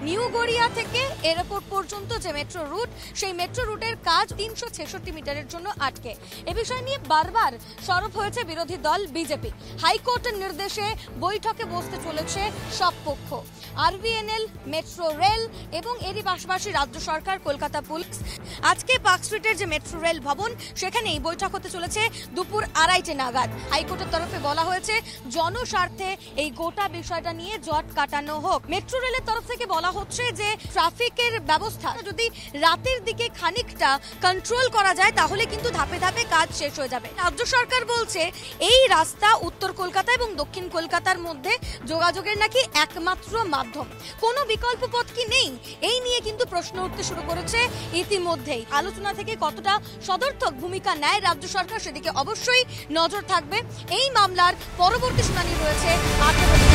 New Garia থেকে airport পর্যন্ত যে মেট্রো রুট, সেই মেট্রো রুটের কাজ 366 মিটারের জন্য আটকে। এ বিষয় নিয়ে বারবার সরব হয়েছে বিরোধী দল বিজেপি। হাইকোর্টের নির্দেশে বৈঠকে বসতে চলেছে সব পক্ষ, আরভিএনএল, মেট্রো রেল এবং এরই পাশাপাশি রাজ্য সরকার, কলকাতা পুলিশ। আজকে পার্ক স্ট্রিটের যে মেট্রো রেল ভবন, সেখানেই বৈঠক হতে চলেছে দুপুর 2:30 নাগাদ। হাইকোর্টের তরফে বলা হয়েছে জনস্বার্থে এই গোটা বিষয়টা নিয়ে জট কাটানো হোক। মেট্রো রেলের তরফ থেকে বলা হচ্ছে যে ট্রাফিকের ব্যবস্থা যদি রাতের দিকে খানিকটা কন্ট্রোল করা যায় তাহলে কিন্তু ধাপে ধাপে কাজ শেষ হয়ে যাবে। রাজ্য সরকার বলছে এই রাস্তা উত্তর কলকাতা এবং দক্ষিণ কলকাতার মধ্যে যোগাযোগের নাকি একমাত্র মাধ্যম, কোনো বিকল্প পথ কি নেই? এই নিয়ে কিন্তু প্রশ্ন উঠতে শুরু করেছে ইতিমধ্যেই। আলোচনা থেকে কতটা সদর্থক ভূমিকা নেয় রাজ্য সরকার, সেদিকে অবশ্যই নজর থাকবে। এই মামলার পরবর্তী শুনানি রয়েছে 18